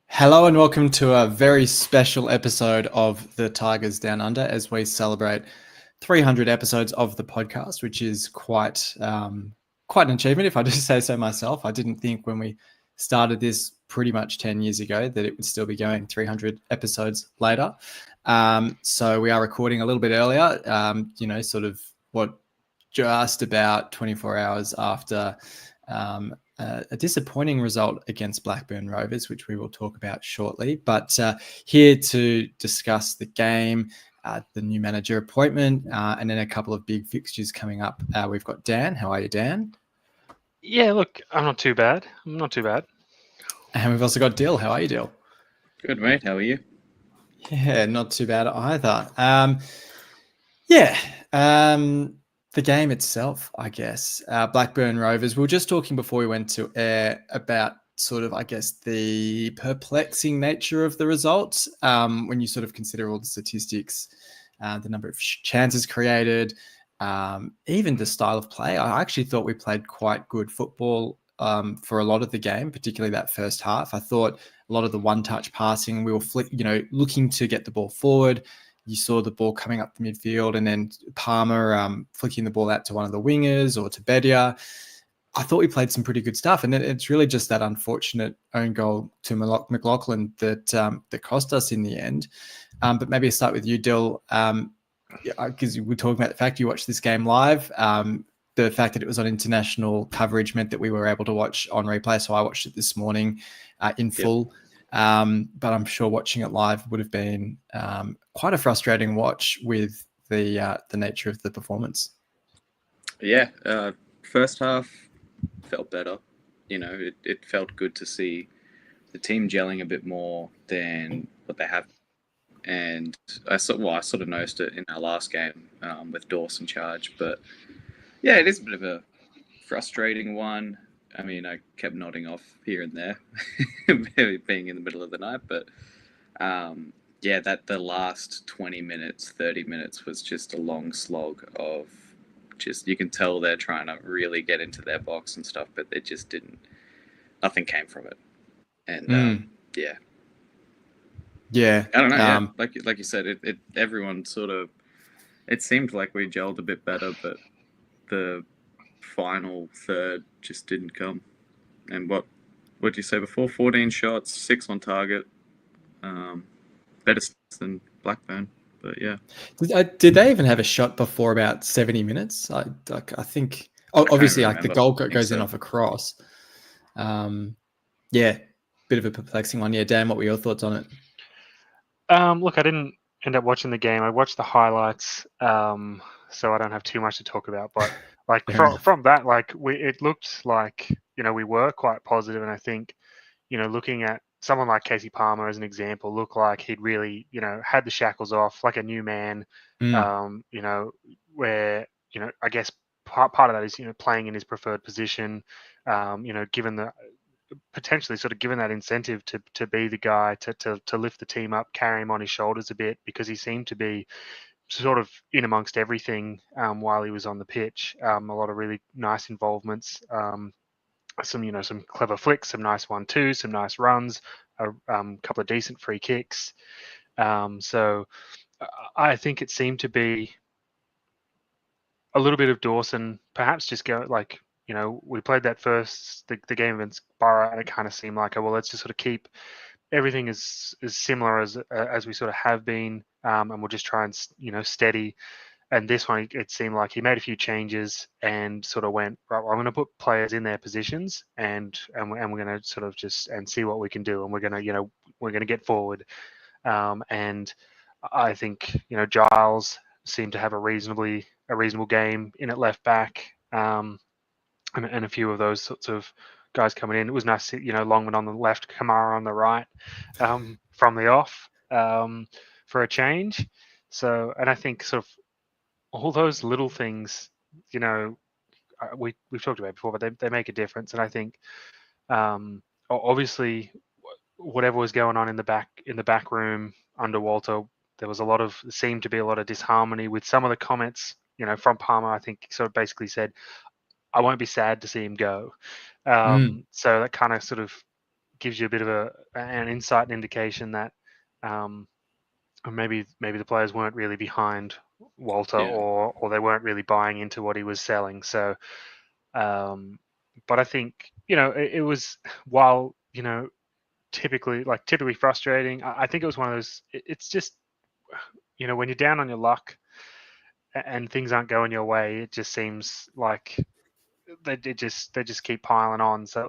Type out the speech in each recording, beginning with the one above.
Hello and welcome to a very special episode of the Tigers Down Under as we celebrate 300 episodes of the podcast, which is quite an achievement, if I do say so myself. I didn't think when we started this pretty much 10 years ago that it would still be going 300 episodes later. So we are recording a little bit earlier, just about 24 hours after a disappointing result against Blackburn Rovers, which we will talk about shortly. But here to discuss the game, the new manager appointment, and then a couple of big fixtures coming up. We've got Dan. How are you, Dan? Yeah, look, I'm not too bad. And we've also got Dill. How are you, Dill? Good, mate. How are you? Yeah, not too bad either. The game itself, I guess, Blackburn Rovers, we were just talking before we went to air about sort of, I guess, the perplexing nature of the results when you sort of consider all the statistics, the number of chances created, even the style of play. I actually thought we played quite good football for a lot of the game, particularly that first half. I thought a lot of the one-touch passing, we were looking to get the ball forward. You saw the ball coming up the midfield and then Palmer flicking the ball out to one of the wingers or to Bedia. I thought we played some pretty good stuff. And then it's really just that unfortunate own goal to McLaughlin that cost us in the end. But maybe I'll start with you, Dill, because we're talking about the fact you watched this game live. The fact that it was on international coverage meant that we were able to watch on replay. So I watched it this morning in full. But I'm sure watching it live would have been quite a frustrating watch with the nature of the performance. Yeah, first half felt better. You know, it felt good to see the team gelling a bit more than what they have. And I sort of noticed it in our last game with Dawson charge. But yeah, it is a bit of a frustrating one. I mean, I kept nodding off here and there, being in the middle of the night. But the last 20 minutes, 30 minutes was just a long slog of you can tell they're trying to really get into their box and stuff, but they just didn't. Nothing came from it. And Yeah. I don't know. Like you said, everyone sort of. It seemed like we gelled a bit better, but the final third just didn't come. And what did you say before? 14 shots, 6 on target. Better than Blackburn, but yeah. Did they even have a shot before about 70 minutes? I think obviously the goal goes in off a cross. Bit of a perplexing one. Yeah, Dan, what were your thoughts on it? Look, I didn't end up watching the game. I watched the highlights, so I don't have too much to talk about. But from that, it looked like we were quite positive, and I think looking at someone like Casey Palmer as an example, looked like he'd really had the shackles off, like a new man. Where I guess part of that is playing in his preferred position. Given the potentially sort of given that incentive to be the guy to lift the team up, carry him on his shoulders a bit, because he seemed to be sort of in amongst everything while he was on the pitch. A lot of really nice involvements, some clever flicks, some nice 1-2s, some nice runs, a couple of decent free kicks. So I think it seemed to be a little bit of Dawson, perhaps just go we played that the game against Borough, and it kind of seemed like, let's just sort of keep everything as similar as we sort of have been, and we'll just try and steady. And this one, it seemed like he made a few changes and sort of went, right, well, I'm going to put players in their positions, and we're going to sort of just and see what we can do, and we're going to get forward. And I think Giles seemed to have a reasonable game in at left back. And a few of those sorts of guys coming in. It was nice to see, Longman on the left, Kamara on the right, from the off, for a change. So, and I think sort of all those little things, we've talked about before, but they make a difference. And I think, obviously, whatever was going on in the back room under Walter, there seemed to be a lot of disharmony with some of the comments, from Palmer. I think sort of basically said, I won't be sad to see him go. So that kind of sort of gives you a bit of an insight and indication that or maybe the players weren't really behind Walter, or they weren't really buying into what he was selling. So, but I think it was, while typically frustrating. I think it was one of those. It's just when you're down on your luck and things aren't going your way, it just seems like they just keep piling on. So it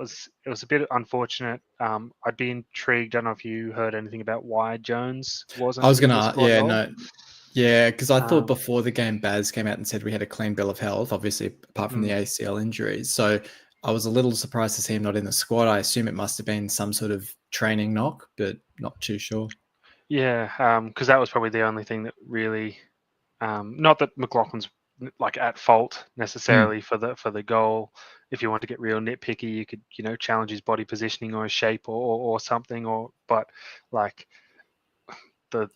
was a bit unfortunate. I'd be intrigued. I don't know if you heard anything about why Jones wasn't. I was in the gonna, squad at all. no, yeah, because I thought before the game, Baz came out and said we had a clean bill of health, obviously apart from the ACL injuries. So I was a little surprised to see him not in the squad. I assume it must have been some sort of training knock, but not too sure. Yeah, because that was probably the only thing that really, not that McLaughlin's like at fault necessarily for the goal. If you want to get real nitpicky, you could challenge his body positioning or his shape or something, but like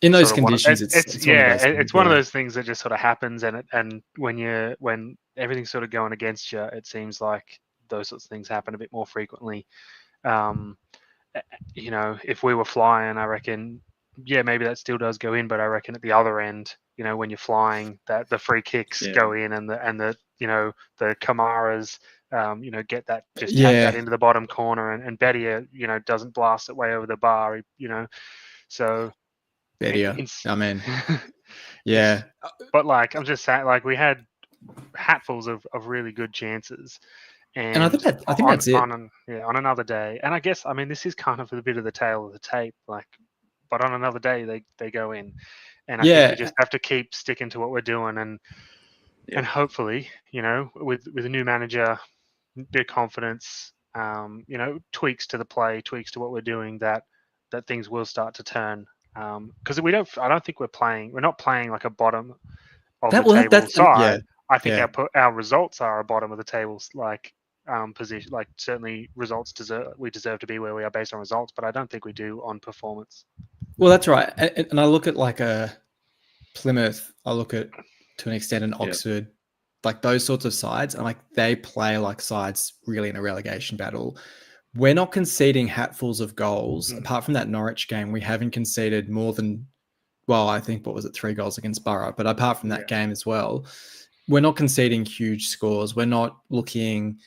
in those conditions, it's one of those things that just sort of happens, and when everything's sort of going against you, it seems like those sorts of things happen a bit more frequently. If we were flying, I reckon, maybe that still does go in, but I reckon at the other end, when you're flying, that the free kicks go in, and the the Kamaras, get that, just tap that into the bottom corner, and Bedia, doesn't blast it way over the bar, so. Bedia, I mean, yeah. But like, I'm just saying, like, we had hatfuls of really good chances. And I think that's it. On another day, and I guess, I mean, this is kind of a bit of the tale of the tape, like, but on another day they go in, and I think we just have to keep sticking to what we're doing, and hopefully, with a new manager, bit of confidence, tweaks to the play, tweaks to what we're doing, that things will start to turn. Because I don't think we're not playing like a bottom of the table side. I think our results are a bottom of the table, like, position, like, certainly we deserve to be where we are based on results, but I don't think we do on performance. Well, that's right. And I look at like a Plymouth, I look at to an extent an Oxford, like those sorts of sides, and like they play like sides really in a relegation battle. We're not conceding hatfuls of goals. Apart from that Norwich game, we haven't conceded more than, well, I think, what was it, 3 goals against Borough. But apart from that game as well, we're not conceding huge scores. We're not looking,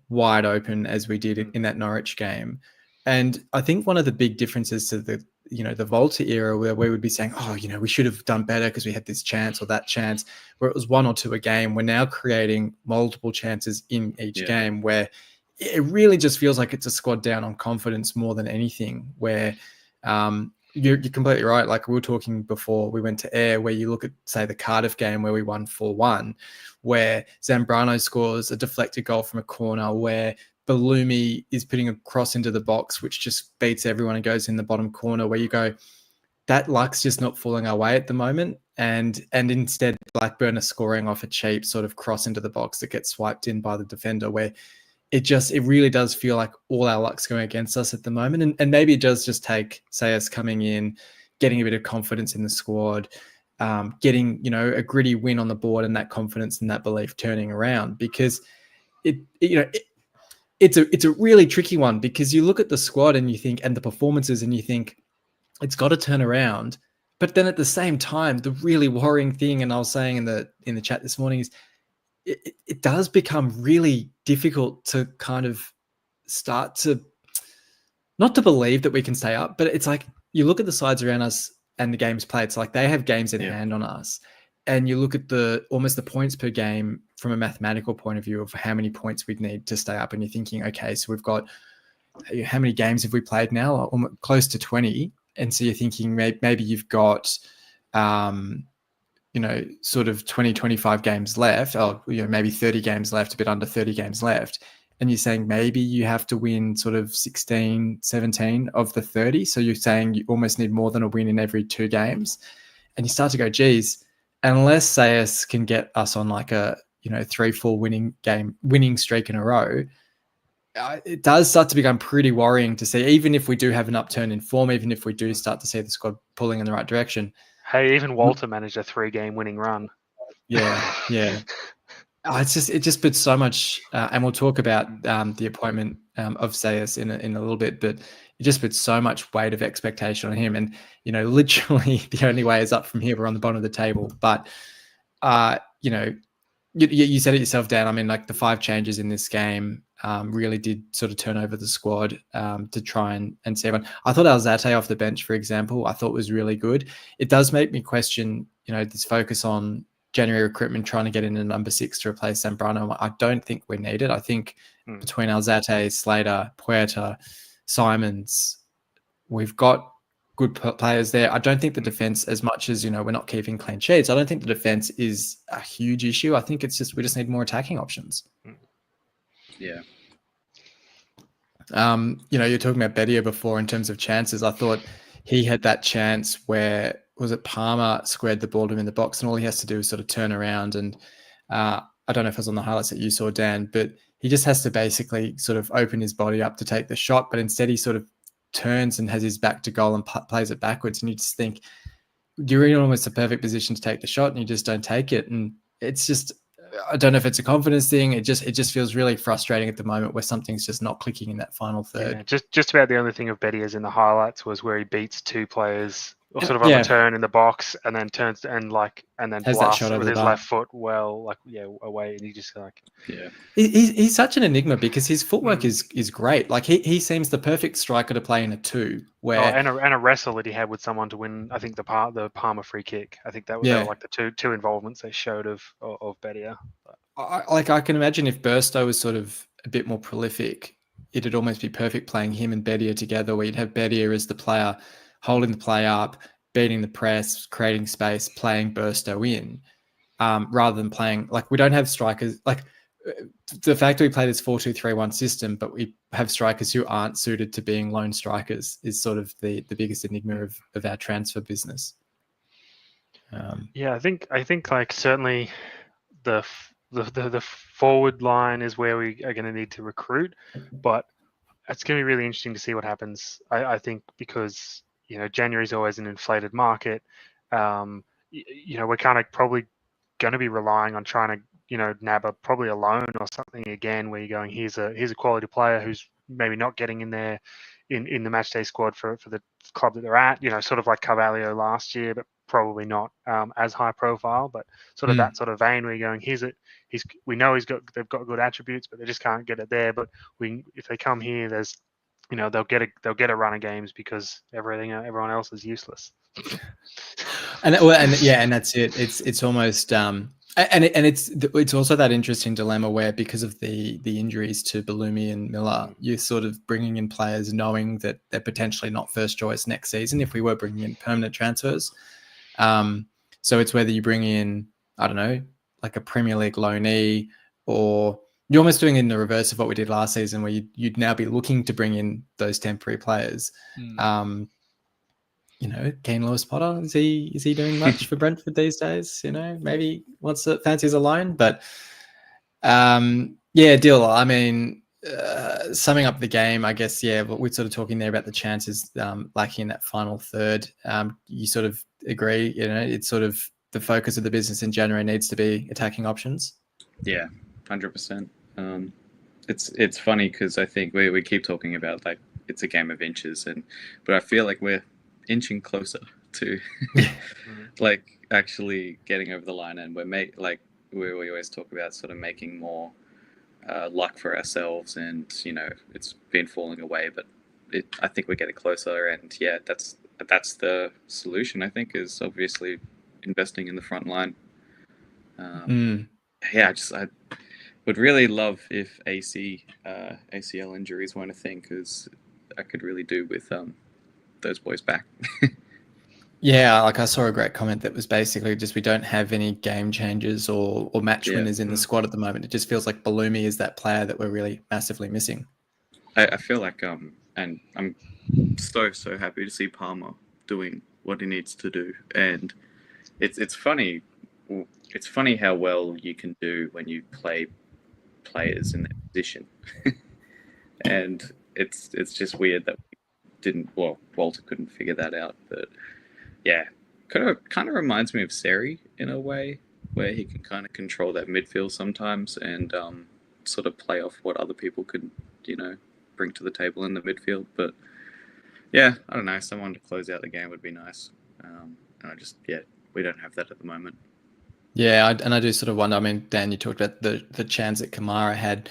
wide open as we did in that Norwich game. And I think one of the big differences to the, the Volta era, where we would be saying, oh, we should have done better because we had this chance or that chance, where it was 1 or 2 a game. We're now creating multiple chances in each game, where it really just feels like it's a squad down on confidence more than anything, where you're completely right. Like we were talking before we went to air, where you look at, say, the Cardiff game where we won 4-1, where Zambrano scores a deflected goal from a corner, where Balumi is putting a cross into the box, which just beats everyone and goes in the bottom corner, where you go, that luck's just not falling our way at the moment. And instead Blackburn are scoring off a cheap sort of cross into the box that gets swiped in by the defender, where it really does feel like all our luck's going against us at the moment. And maybe it does just take, say, us coming in, getting a bit of confidence in the squad, getting, a gritty win on the board, and that confidence and that belief turning around, because it's a really tricky one, because you look at the squad and you think, and the performances, and you think it's got to turn around. But then at the same time, the really worrying thing, and I was saying in the chat this morning, is it does become really difficult to kind of start to, not to believe that we can stay up, but it's like you look at the sides around us and the games played. It's like they have games in hand on us, and you look at almost the points per game from a mathematical point of view of how many points we'd need to stay up, and you're thinking, okay, so we've got, how many games have we played now? Almost close to 20, and so you're thinking maybe you've got sort of 20, 25 games left, or maybe 30 games left, a bit under 30 games left. And you're saying maybe you have to win sort of 16, 17 of the 30. So you're saying you almost need more than a win in every 2 games. And you start to go, geez, unless Sayers can get us on like a, 3-4 winning streak in a row, it does start to become pretty worrying to see, even if we do have an upturn in form, even if we do start to see the squad pulling in the right direction. Hey, even Walter managed a 3-game winning run. Yeah. It just puts so much, and we'll talk about the appointment of Selles in a little bit, but it just puts so much weight of expectation on him. And literally the only way is up from here. We're on the bottom of the table, but you said it yourself, Dan. I mean, like the 5 changes in this game really did sort of turn over the squad to try and save on. I thought Alzate off the bench, for example, I thought was really good. It does make me question, this focus on January recruitment, trying to get in a number 6 to replace Zambrano. I don't think we need it. I think between Alzate, Slater, Puerta, Simons, we've got good players there. I don't think the defense, as much as we're not keeping clean sheets, I don't think the defense is a huge issue. I think it's just we just need more attacking options. Yeah. You're talking about Bedia before in terms of chances. I thought he had that chance where was it Palmer squared the ball to him in the box, and all he has to do is sort of turn around. And I don't know if it was on the highlights that you saw, Dan, but he just has to basically sort of open his body up to take the shot, but instead he sort of turns and has his back to goal and plays it backwards, and you just think you're in almost a perfect position to take the shot and you just don't take it. And it's just, I don't know if it's a confidence thing. It just feels really frustrating at the moment where something's just not clicking in that final third. Yeah, just about the only thing of Bedia's in the highlights was where he beats 2 players or sort of on the turn in the box, and then turns and then has blasts it with his left foot away, and you just he's such an enigma because his footwork is great. Like he seems the perfect striker to play in a 2 where and a wrestle that he had with someone to win, I think the Palmer free kick. I think that was like the two involvements they showed of Bedia. I can imagine if Burstow was sort of a bit more prolific, it'd almost be perfect playing him and Bedia together, where you'd have Bedia as the player holding the play up, beating the press, creating space, playing Burstow in, rather than playing like we don't have strikers. Like the fact that we play this 4-2-3-1 system, but we have strikers who aren't suited to being lone strikers is sort of the biggest enigma of our transfer business. I think like certainly the forward line is where we are going to need to recruit, but it's going to be really interesting to see what happens. I think because January is always an inflated market. We're kind of probably going to be relying on trying to nab probably a loan or something again, where you're going, here's a quality player who's maybe not getting in there in the matchday squad for the club that they're at. Sort of like Carvalho last year, but probably not as high profile. But sort of that sort of vein where you're going, we know they've got good attributes, but they just can't get it there. But if they come here, there's they'll get a run of games because everyone else is useless. and that's it. It's almost and it's also that interesting dilemma where because of the injuries to Balumi and Miller, you're sort of bringing in players knowing that they're potentially not first choice next season if we were bringing in permanent transfers. So it's whether you bring in, I don't know, like a Premier League loanee, or you're almost doing it in the reverse of what we did last season, where you'd now be looking to bring in those temporary players. Keane Lewis Potter, is he doing much for Brentford these days? Maybe fancies a loan, but deal. I mean, summing up the game, I guess, but we're sort of talking there about the chances lacking in that final third. You sort of agree, it's sort of the focus of the business in January needs to be attacking options. Yeah, 100%. It's funny because I think we keep talking about like it's a game of inches, but I feel like we're inching closer to like actually getting over the line, and we always talk about sort of making more luck for ourselves, and it's been falling away, but I think we're getting closer, and that's the solution. I think is obviously investing in the front line. I would really love if ACL injuries weren't a thing, because I could really do with those boys back. Like I saw a great comment that was basically just we don't have any game changers or match winners in the squad at the moment. It just feels like Balumi is that player that we're really massively missing. I feel like and I'm so happy to see Palmer doing what he needs to do, and it's funny how well you can do when you play players in that position. And it's just weird that Walter couldn't figure that out, but kind of reminds me of Seri in a way, where he can kind of control that midfield sometimes and sort of play off what other people could, bring to the table in the midfield. But yeah, I don't know. Someone to close out the game would be nice. And we don't have that at the moment. Yeah, I do sort of wonder. I mean, Dan, you talked about the chance that Kamara had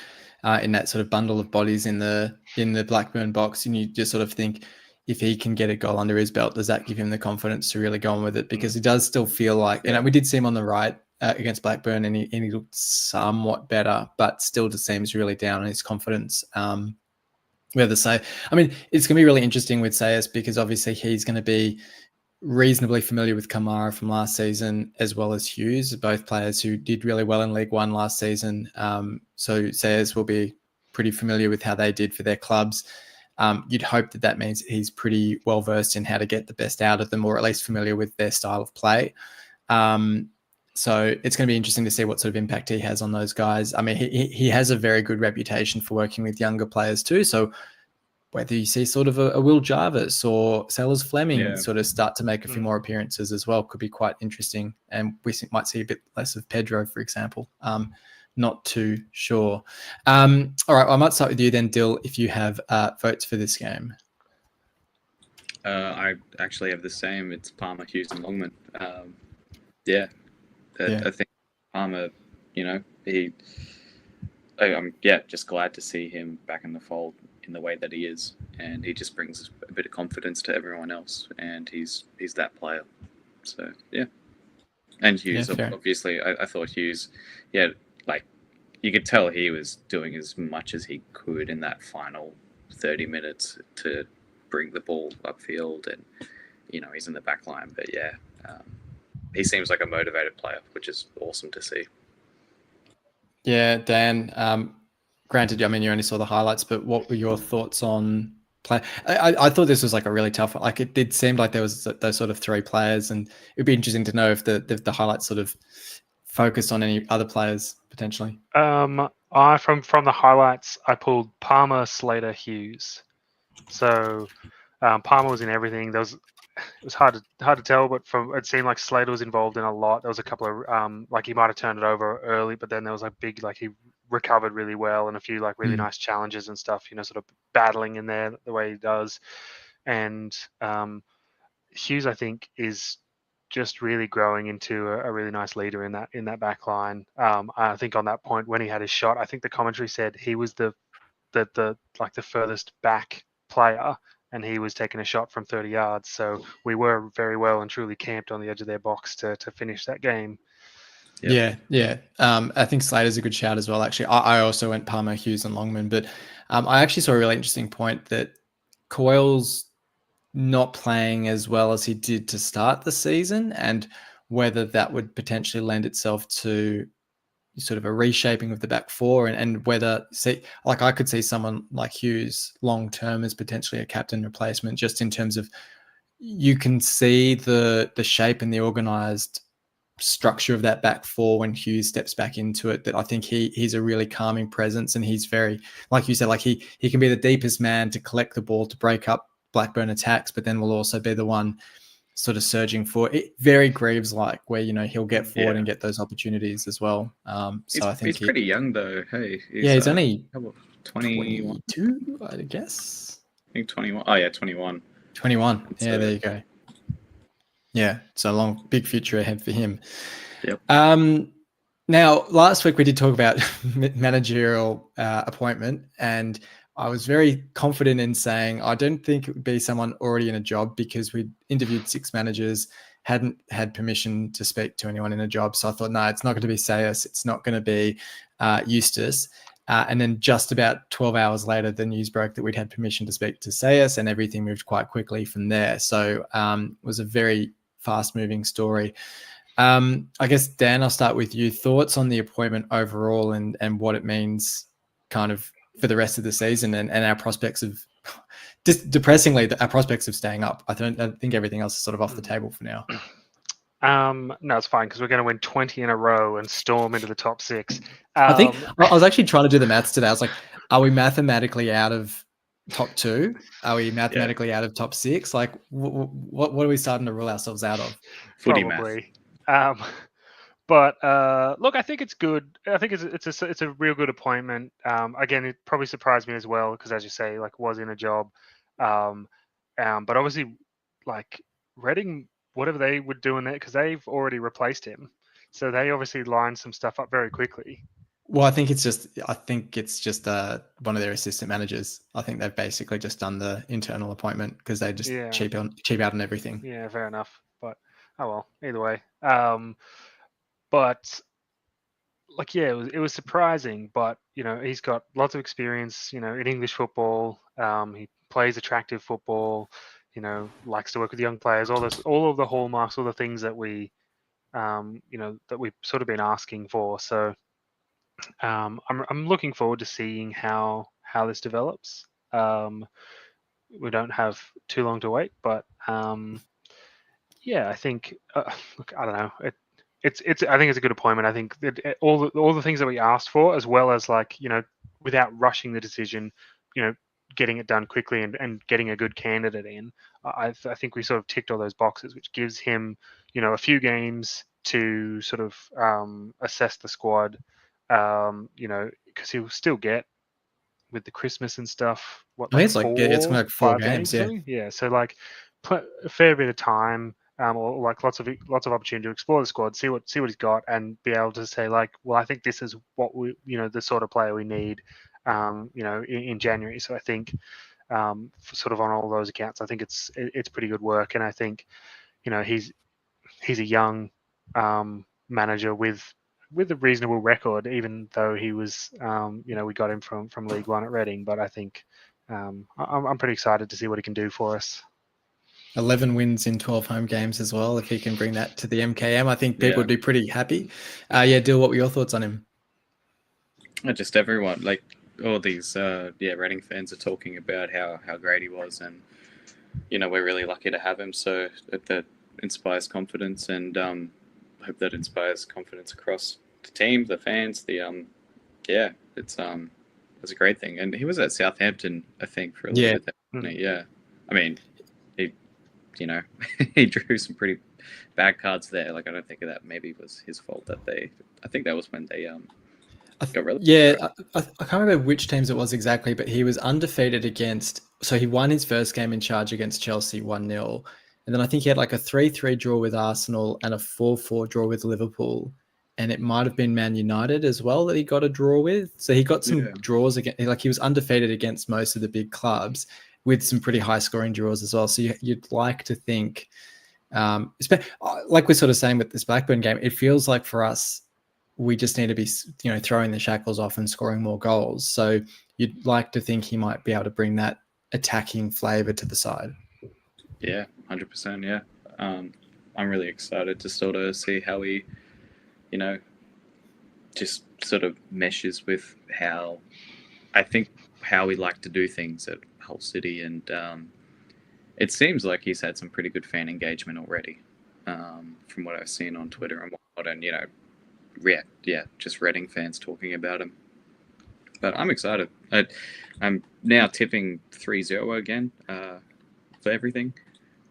in that sort of bundle of bodies in the Blackburn box, and you just sort of think, if he can get a goal under his belt, does that give him the confidence to really go on with it? Because he does still feel like, we did see him on the right against Blackburn, and he looked somewhat better, but still just seems really down on his confidence. Whether say, I mean, it's going to be really interesting with Selles, because obviously he's going to be reasonably familiar with Kamara from last season, as well as Hughes, both players who did really well in League One last season. So Sayers will be pretty familiar with how they did for their clubs. You'd hope that means he's pretty well versed in how to get the best out of them, or at least familiar with their style of play. So it's going to be interesting to see what sort of impact he has on those guys. I mean, he has a very good reputation for working with younger players too. So whether you see sort of a Will Jarvis or Sellers Fleming sort of start to make a few more appearances as well could be quite interesting. And we might see a bit less of Pedro, for example. Not too sure. All right, I might start with you then, Dill, if you have votes for this game. I actually have the same. It's Palmer, Hughes, and Longman. I think Palmer, I'm just glad to see him back in the fold in the way that he is, and he just brings a bit of confidence to everyone else, and he's that player. So and Hughes, obviously, I thought Hughes, you could tell he was doing as much as he could in that final 30 minutes to bring the ball upfield, and he's in the back line, but he seems like a motivated player, which is awesome to see. Yeah, Dan, granted, I mean, you only saw the highlights, but what were your thoughts on play? I thought this was like a really tough one. Like, it did seem like there was those sort of three players, and it'd be interesting to know if the highlights sort of focused on any other players potentially. From the highlights, I pulled Palmer, Slater, Hughes. So Palmer was in everything. It was hard to tell, but it seemed like Slater was involved in a lot. There was a couple of he might have turned it over early, but then there was he recovered really well, and a few really nice challenges and stuff. Sort of battling in there the way he does. And Hughes, I think, is just really growing into a really nice leader in that back line. I think on that point when he had his shot, I think the commentary said he was the furthest back player, and he was taking a shot from 30 yards. So we were very well and truly camped on the edge of their box to finish that game. Yep. Yeah. I think Slater's a good shout as well. Actually, I also went Palmer, Hughes, and Longman, but I actually saw a really interesting point that Coyle's not playing as well as he did to start the season, and whether that would potentially lend itself to sort of a reshaping of the back four, and whether I could see someone like Hughes long term as potentially a captain replacement, just in terms of you can see the shape and the organized structure of that back four when Hughes steps back into it, that I think he's a really calming presence, and he's very, like you said, he can be the deepest man to collect the ball, to break up Blackburn attacks, but then will also be the one sort of surging forward. Very Greaves-like, where he'll get forward and get those opportunities as well. So I think he's pretty young though. Hey, he's only 22, I guess. I think 21. Oh yeah, 21. 21. Yeah, there you go. Yeah, so big future ahead for him. Yep. Now, last week we did talk about managerial appointment, and I was very confident in saying I don't think it would be someone already in a job, because we interviewed 6 managers, hadn't had permission to speak to anyone in a job. So I thought, no, it's not going to be Sayers. It's not going to be Eustace. And then just about 12 hours later, the news broke that we'd had permission to speak to Sayers, and everything moved quite quickly from there. So it was a very fast-moving story. I guess, Dan, I'll start with you. Thoughts on the appointment overall, and what it means kind of for the rest of the season, and our prospects of, just depressingly, our prospects of staying up. I think everything else is sort of off the table for now. No, it's fine, because we're going to win 20 in a row and storm into the top 6. I think I was actually trying to do the maths today. I was like, are we mathematically out of top 2? Are we mathematically out of top 6? What are we starting to rule ourselves out of? Probably. But look, I think it's good. I think it's a real good appointment. Again, it probably surprised me as well because, as you say, like was in a job. But obviously, like Reading, whatever they would do in there, because they've already replaced him, so they obviously lined some stuff up very quickly. Well, I think it's just one of their assistant managers. I think they've basically just done the internal appointment because they just cheap out on everything. Yeah, fair enough. But oh well, either way. But like yeah, it was surprising, but he's got lots of experience, in English football. He plays attractive football, likes to work with young players, all of the hallmarks, all the things that that we've sort of been asking for. So I'm looking forward to seeing how this develops. We don't have too long to wait, but yeah, I think look, I don't know. It's I think it's a good appointment. I think that all the things that we asked for, as well as without rushing the decision, getting it done quickly and getting a good candidate in. I think we sort of ticked all those boxes, which gives him a few games to sort of assess the squad. Because he'll still get with the Christmas and stuff. What, I think like it's four, like 5 games, games? Yeah. So like a fair bit of time, or like lots of opportunity to explore the squad, see what he's got, and be able to say like, well, I think this is what we, the sort of player we need, in January. So I think, sort of on all those accounts, I think it's pretty good work, and I think, he's a young manager with a reasonable record, even though he was, we got him from League One at Reading. But I think I'm pretty excited to see what he can do for us. 11 wins in 12 home games as well. If he can bring that to the MKM, I think people would be pretty happy. Dill, what were your thoughts on him? Just everyone, like all these, Reading fans are talking about how great he was, and we're really lucky to have him. So that inspires confidence, and I hope that inspires confidence across the team, the fans. It's a great thing. And he was at Southampton, I think, for a little bit there. Yeah, I mean, he he drew some pretty bad cards there. Like I don't think that maybe was his fault that I think that was when they got relegated. Yeah, I can't remember which teams it was exactly, but he was undefeated against. So he won his first game in charge against Chelsea 1-0. And then I think he had like a 3-3 draw with Arsenal and a 4-4 draw with Liverpool. And it might have been Man United as well that he got a draw with. So he got some draws again. Like he was undefeated against most of the big clubs with some pretty high scoring draws as well. So you'd like to think, like we're sort of saying with this Blackburn game, it feels like for us, we just need to be, throwing the shackles off and scoring more goals. So you'd like to think he might be able to bring that attacking flavour to the side. Yeah, 100%. Yeah, I'm really excited to sort of see how he, just sort of meshes with how we like to do things at Hull City, and it seems like he's had some pretty good fan engagement already, from what I've seen on Twitter and whatnot, and just Reading fans talking about him. But I'm excited. I'm now tipping 3-0 again for everything,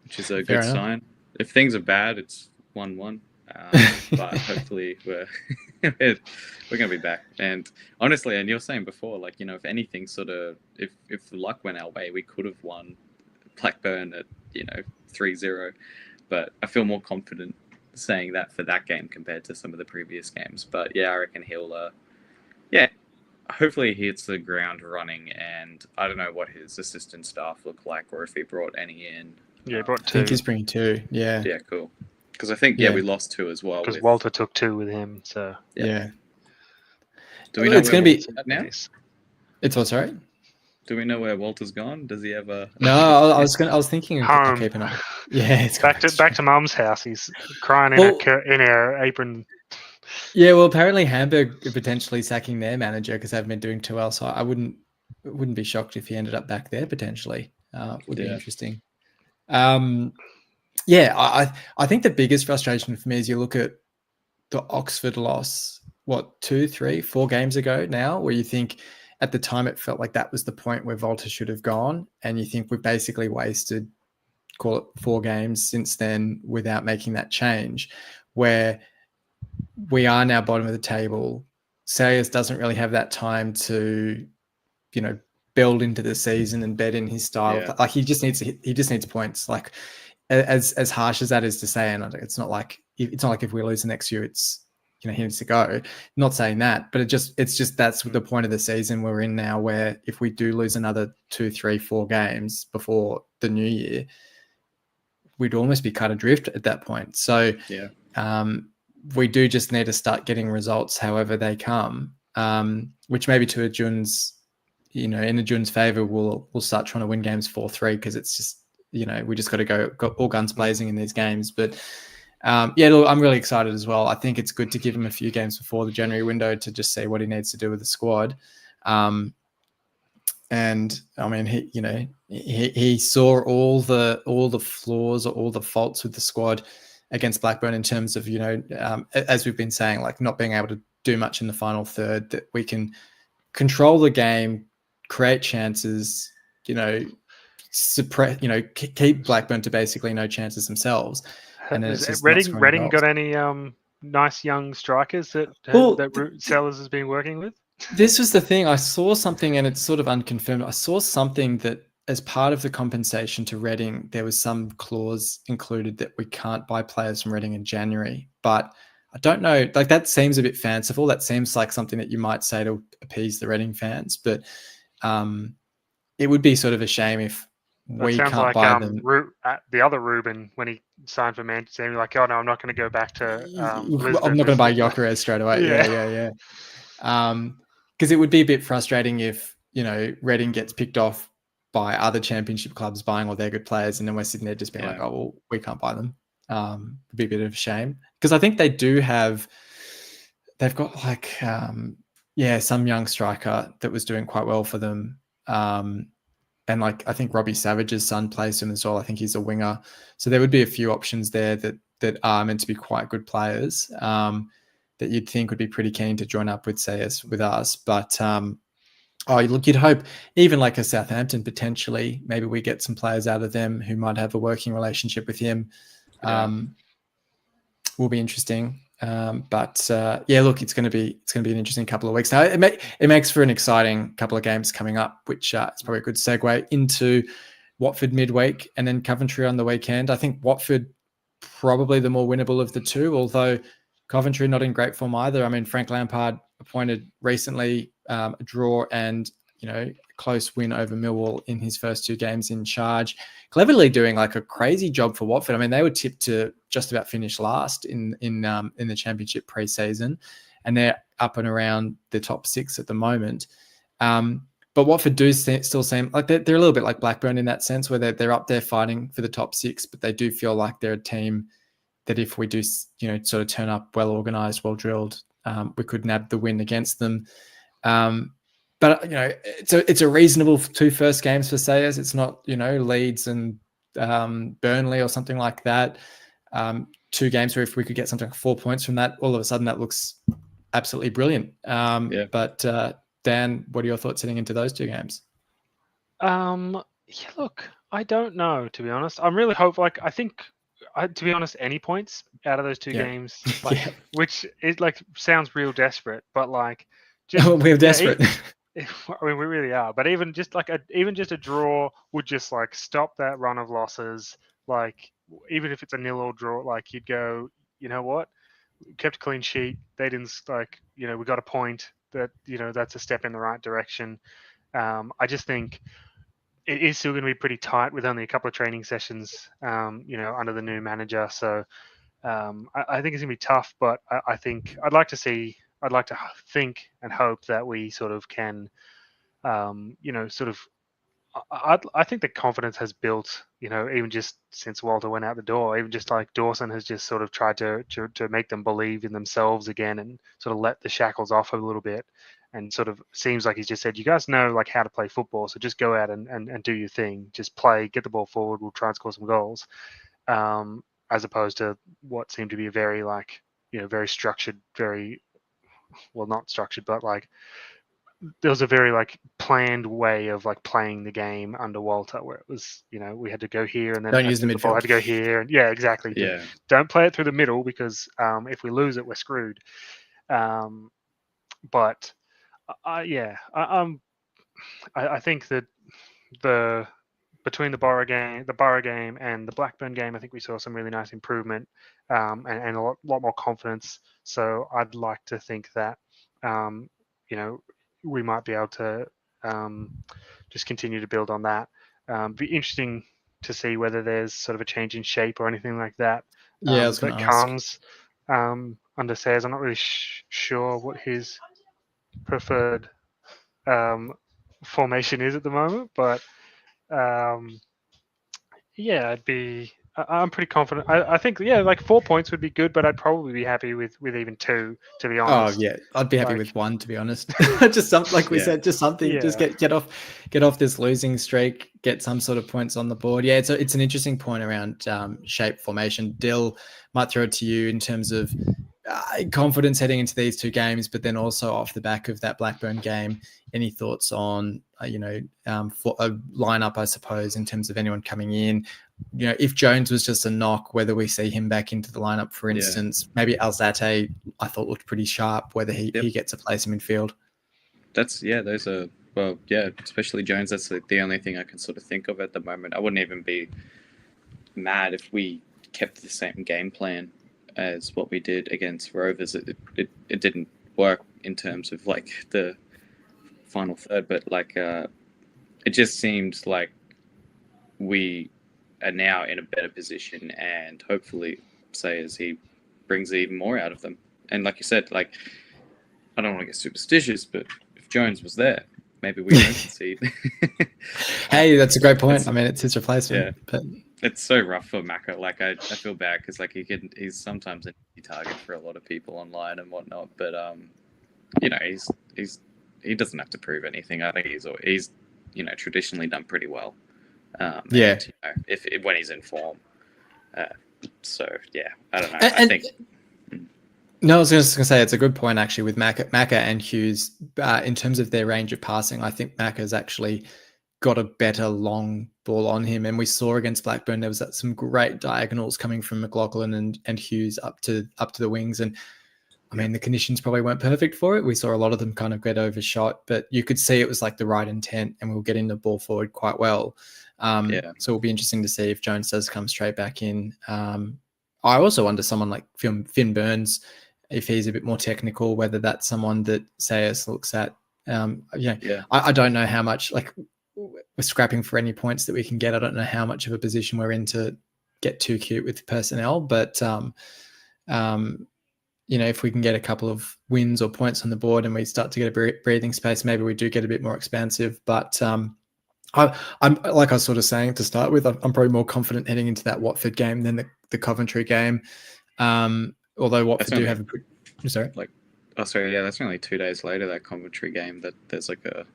which is a good sign. If things are bad, it's 1-1. But hopefully we're going to be back. And honestly, and you're saying before, like, if anything sort of, if luck went our way, we could have won Blackburn at, 3-0. But I feel more confident saying that for that game compared to some of the previous games. But yeah, I reckon he'll, hopefully he hits the ground running, and I don't know what his assistant staff look like or if he brought any in. Yeah, he brought 2. I think he's bringing 2, yeah. Yeah, cool. Because I think, we lost 2 as well. Because Walter took 2 with him, so... Yeah. Do we know it's going to be now? It's what, sorry? Do we know where Walter's gone? Does he have a... No, I was thinking of keeping up. Yeah, it's back to Mum's house. He's crying in her apron. Yeah, well, apparently Hamburg are potentially sacking their manager because they've been doing too well. So I wouldn't be shocked if he ended up back there potentially. Would be interesting. I think the biggest frustration for me is you look at the Oxford loss, 2, 3, 4 games ago now, where you think at the time it felt like that was the point where Volta should have gone, and you think we've basically wasted, call it 4 games since then without making that change, where we are now bottom of the table. Selles doesn't really have that time to, build into the season and bed in his style. Yeah. Like he just needs points. Like as harsh as that is to say, and it's not like if we lose the next year, it's he needs to go. Not saying that, but it's just that's the point of the season we're in now, where if we do lose another 2, 3, 4 games before the new year, we'd almost be cut adrift at that point. So Yeah. We do just need to start getting results however they come, which maybe to Jun's, in a Jun's favor, we'll start trying to win games 4-3, because it's just, we just got to go all guns blazing in these games. But look, I'm really excited as well. I think it's good to give him a few games before the January window to just see what he needs to do with the squad. And I mean, he saw all the flaws or all the faults with the squad against Blackburn in terms of, as we've been saying, like not being able to do much in the final third, that we can control the game, create chances, suppress, keep Blackburn to basically no chances themselves. And then it's just Reading got any nice young strikers that Selles has been working with? This was the thing. I saw something, and it's sort of unconfirmed. I saw something that as part of the compensation to Reading, there was some clause included that we can't buy players from Reading in January. But I don't know. Like, that seems a bit fanciful. That seems like something that you might say to appease the Reading fans. But it would be sort of a shame if we can't buy them. The other Ruben, when he signed for Manchester, he was like, "Oh no, I'm not going to go back to Lisbon." I'm not going to buy Gyökeres straight away. Yeah. Because it would be a bit frustrating if, Reading gets picked off by other championship clubs buying all their good players, and then we're sitting there just being like, oh, well, we can't buy them. It'd be a bit of a shame. Because I think they've got like, some young striker that was doing quite well for them. And like, I think Robbie Savage's son plays him as well. I think he's a winger. So there would be a few options there that are meant to be quite good players. That you'd think would be pretty keen to join up with, say, with us. But, look, you'd hope even like a Southampton, potentially, maybe we get some players out of them who might have a working relationship with him. Will be interesting. Look, it's going to be an interesting couple of weeks. Now, it makes for an exciting couple of games coming up, which is probably a good segue into Watford midweek and then Coventry on the weekend. I think Watford probably the more winnable of the two, although Coventry not in great form either. I mean, Frank Lampard appointed recently a draw and, close win over Millwall in his first 2 games in charge. Cleverly doing like a crazy job for Watford. I mean, they were tipped to just about finish last in the championship pre-season, and they're up and around the top 6 at the moment. But Watford do still seem like they're a little bit like Blackburn in that sense, where they're up there fighting for the top 6, but they do feel like they're a team that if we do, sort of turn up well organised, well drilled, we could nab the win against them. But it's a reasonable 2 first games for Sayers. It's not, Leeds and Burnley or something like that. 2 games where if we could get something like 4 points from that, all of a sudden that looks absolutely brilliant. But Dan, what are your thoughts heading into those 2 games? Look, I don't know, to be honest. I'm really hopeful. Like, I think, to be honest, any points out of those 2 games, which is like sounds real desperate, but like, we're desperate. I mean, we really are. But even just a draw would just like stop that run of losses. Like, even if it's a 0-0 draw, like you'd go, you know what, we kept a clean sheet. They didn't we got a point. That that's a step in the right direction. I just think it is still going to be pretty tight with only a couple of training sessions, under the new manager. So I think it's going to be tough, but I think I'd like to think and hope that we sort of can, I think the confidence has built, even just since Walter went out the door, even just like Dawson has just sort of tried to make them believe in themselves again and sort of let the shackles off a little bit. And sort of seems like he's just said, you guys know like how to play football, so just go out and do your thing. Just play, get the ball forward. We'll try and score some goals. As opposed to what seemed to be a very very structured, very well not structured, but like there was a very like planned way of like playing the game under Walter, where it was, we had to go here and then Don't use the ball had midfield. to go here, and yeah, exactly. Yeah. Don't play it through the middle because if we lose it, we're screwed. But I think that the between the Borough game and the Blackburn game, I think we saw some really nice improvement and a lot more confidence. So I'd like to think that we might be able to just continue to build on that. Be interesting to see whether there's sort of a change in shape or anything like that Yeah, I was going that to ask. comes under Sayers. I'm not really sure what his preferred formation is at the moment, but yeah, I'm pretty confident. I think like 4 points would be good, but I'd probably be happy with even 2, to be Oh honest. yeah, I'd be happy Like, with 1, to be honest. Just something, like we Yeah. said, just something. Just Yeah. get off this losing streak. Get some sort of points on the board. Yeah, it's an interesting point around shape formation. Dill, might throw it to you in terms of confidence heading into these 2 games, but then also off the back of that Blackburn game. Any thoughts on for a lineup, I suppose, in terms of anyone coming in? If Jones was just a knock, whether we see him back into the lineup, for instance. Maybe Alzate, I thought, looked pretty sharp, whether he gets a place in midfield. Those are, especially Jones. That's the only thing I can sort of think of at the moment. I wouldn't even be mad if we kept the same game plan as what we did against Rovers. It didn't work in terms of like the final third, but like it just seems like we are now in a better position, and hopefully, say, as he brings even more out of them. And like you said, like, I don't want to get superstitious, but if Jones was there, maybe we don't concede. Hey, that's a great point. I mean, it's his replacement. Yeah. But it's so rough for Maka. Like, I feel bad because like he's sometimes an easy target for a lot of people online and whatnot. But he doesn't have to prove anything. I think he's traditionally done pretty well. Yeah. And, if when he's in form. So yeah, I don't know. And, I think. No, I was just going to say it's a good point actually with Maka and Hughes in terms of their range of passing. I think Maka's actually got a better long ball on him, and we saw against Blackburn there was some great diagonals coming from McLaughlin and Hughes up to the wings, and I mean the conditions probably weren't perfect for it. We saw a lot of them kind of get overshot, but you could see it was like the right intent, and we were getting the ball forward quite well. So it'll be interesting to see if Jones does come straight back in. I also wonder someone like Finn Burns, if he's a bit more technical, whether that's someone that Sayers looks at. I don't know how much, like, we're scrapping for any points that we can get. I don't know how much of a position we're in to get too cute with personnel, but if we can get a couple of wins or points on the board and we start to get a breathing space, maybe we do get a bit more expansive. But I'm like I was sort of saying to start with, I'm probably more confident heading into that Watford game than the Coventry game. Although Watford do have a sorry, that's only 2 days later, that Coventry game. That there's like a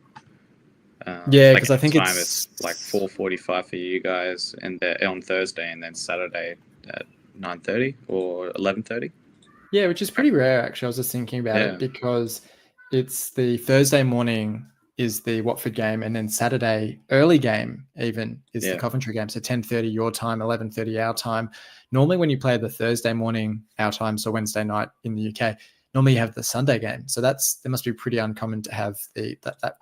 because I think it's like 4:45 for you guys, and they're on Thursday, and then Saturday at 9:30 or 11:30. Yeah, which is pretty rare actually. I was just thinking about it because it's the Thursday morning is the Watford game, and then Saturday early game even is the Coventry game. So 10:30 your time, 11:30 our time. Normally when you play the Thursday morning our time, so Wednesday night in the UK, normally you have the Sunday game. So that must be pretty uncommon to have that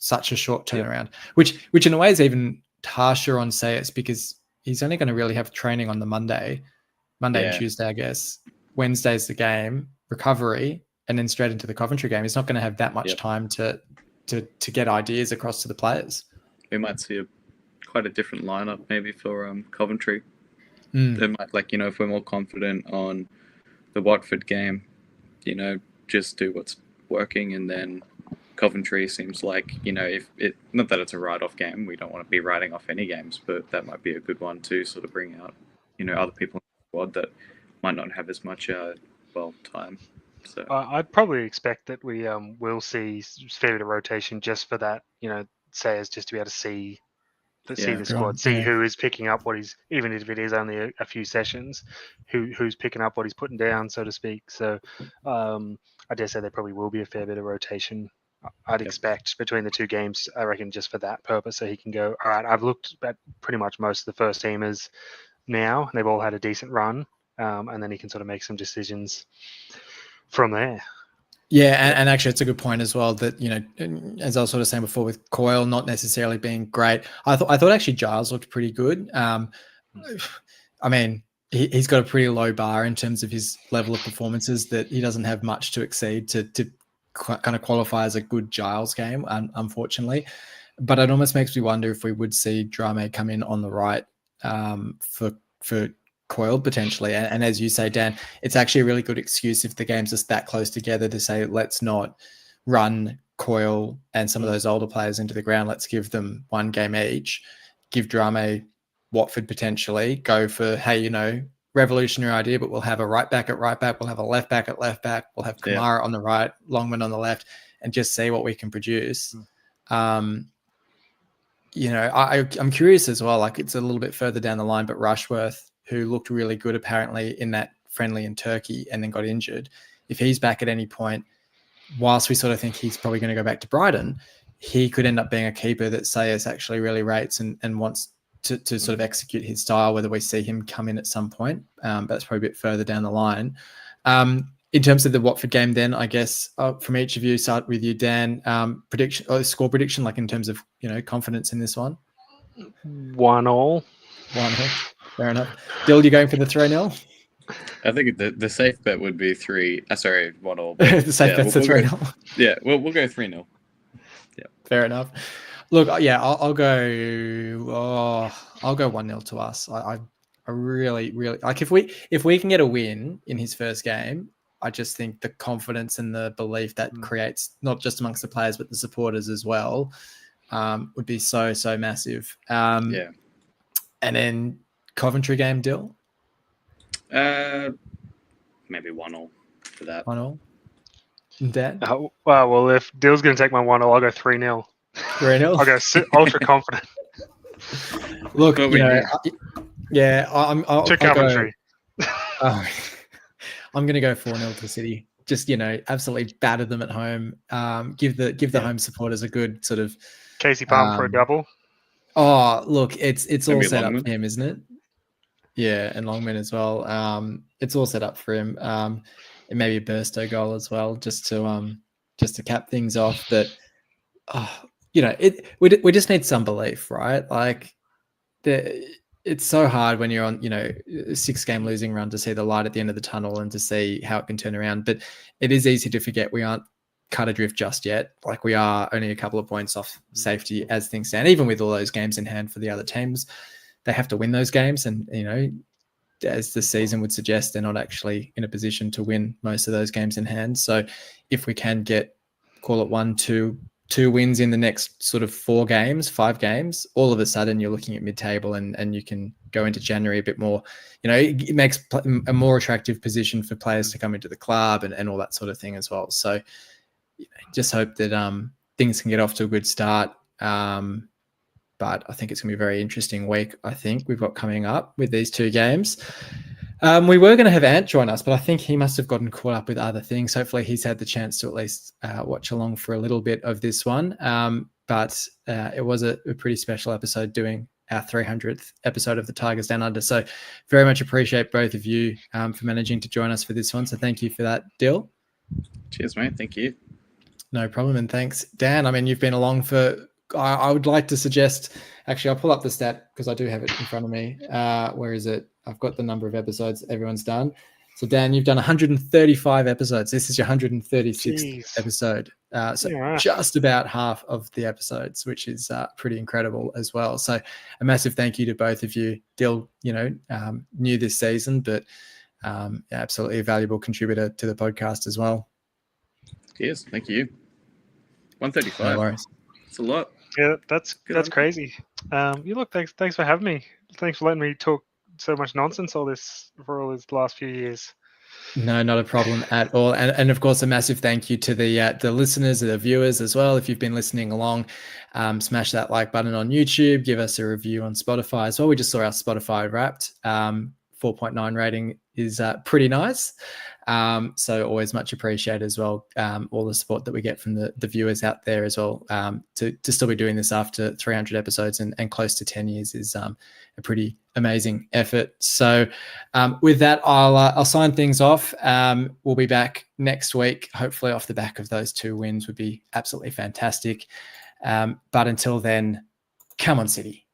such a short turnaround, which in a way is even harsher on Sayers because he's only going to really have training on the Monday and Tuesday, I guess. Wednesday's the game, recovery, and then straight into the Coventry game. He's not going to have that much time to get ideas across to the players. We might see quite a different lineup maybe for Coventry. Mm. They might, if we're more confident on the Watford game, just do what's working, and then Coventry seems like, if it, not that it's a write-off game, we don't want to be writing off any games, but that might be a good one to sort of bring out, other people in the squad that might not have as much time. So I'd probably expect that we will see a fair bit of rotation just for that, Sayers just to be able to see the squad, see who is picking up what he's, even if it is only a few sessions, who's picking up what he's putting down, so to speak. So I dare say there probably will be a fair bit of rotation I'd expect between the two games, I reckon, just for that purpose, so he can go, all right, I've looked at pretty much most of the first teamers now. They've all had a decent run, and then he can sort of make some decisions from there. Yeah, and actually, it's a good point as well that, you know, as I was sort of saying before, with Coyle not necessarily being great, I thought actually Giles looked pretty good. I mean, he's got a pretty low bar in terms of his level of performances, that he doesn't have much to exceed to kind of qualify as a good Giles game, unfortunately. But it almost makes me wonder if we would see Drame come in on the right for Coyle potentially. And as you say, Dan, it's actually a really good excuse if the games are that close together to say, let's not run Coyle and some of those older players into the ground. Let's give them one game each, give Drame Watford potentially, go for, hey, you know, revolutionary idea, but we'll have a right back at right back, we'll have a left back at left back, we'll have Kamara on the right, Longman on the left, and just see what we can produce. You know, I'm curious as well, like it's a little bit further down the line, but Rushworth, who looked really good apparently in that friendly in Turkey and then got injured, if he's back at any point, whilst we sort of think he's probably going to go back to Brighton, he could end up being a keeper that Sayers actually really rates and wants to sort of execute his style, whether we see him come in at some point. But that's probably a bit further down the line. In terms of the Watford game, then I guess from each of you, start with you, Dan. Prediction or score prediction, like in terms of, you know, confidence in this one. 1-1. 1-1. Fair enough. Dill, you going for the 3-0? I think the safe bet would be 1-1. The safe bet's the 3-0. Yeah, we'll go 3-0. Yeah, fair enough. Look, yeah, I'll go 1-0 to us. I really like if we can get a win in his first game. I just think the confidence and the belief that creates, not just amongst the players but the supporters as well, would be so massive. And then Coventry game, Dill? Maybe 1-0 for that. 1-0. Dan? Well, if Dill's going to take my 1-0, I'll go 3-0. 3-0? I'll go ultra confident. Look, you know, I'll to Coventry. I'm going to go 4-0 to City. Just, you know, absolutely batter them at home. Give the home supporters a good sort of Casey Palmer for a double. Oh, look, it's all set Longman. up for him, isn't it? Yeah, and Longman as well. It's all set up for him. It may be a Burstow goal as well, just to cap things off. But you know, we just need some belief, right? Like it's so hard when you're on, you know, a 6-game losing run to see the light at the end of the tunnel and to see how it can turn around. But it is easy to forget we aren't cut adrift just yet. Like we are only a couple of points off safety as things stand. Even with all those games in hand for the other teams, they have to win those games. And, you know, as the season would suggest, they're not actually in a position to win most of those games in hand. So if we can get, call it 2 wins in the next sort of 5 games, all of a sudden you're looking at mid-table and you can go into January a bit more, you know, it makes a more attractive position for players to come into the club and all that sort of thing as well. So you know, just hope that things can get off to a good start. But I think it's going to be a very interesting week, I think, we've got coming up with these 2 games. We were going to have Ant join us, but I think he must have gotten caught up with other things. Hopefully he's had the chance to at least watch along for a little bit of this one. But it was a pretty special episode, doing our 300th episode of the Tigers Down Under. So very much appreciate both of you for managing to join us for this one. So thank you for that, Dill. Cheers, mate. Thank you. No problem. And thanks, Dan. I mean, you've been along for, I would like to suggest, actually, I'll pull up the stat because I do have it in front of me. Where is it? I've got the number of episodes everyone's done. So, Dan, you've done 135 episodes. This is your 136th episode. Just about half of the episodes, which is pretty incredible as well. So a massive thank you to both of you. Dill, you know, new this season, but absolutely a valuable contributor to the podcast as well. Cheers. Thank you. 135. No worries. It's a lot. Yeah, that's crazy. Thanks for having me. Thanks for letting me talk so much nonsense for all these last few years. No, not a problem at all. And of course, a massive thank you to the listeners, the viewers as well. If you've been listening along, smash that like button on YouTube, give us a review on Spotify as well. We just saw our Spotify Wrapped 4.9 rating is pretty nice. So always much appreciated as well. All the support that we get from the viewers out there as well. To still be doing this after 300 episodes and close to 10 years is a pretty amazing effort. So with that, I'll sign things off. We'll be back next week, hopefully off the back of those 2 wins would be absolutely fantastic. But until then, come on, City.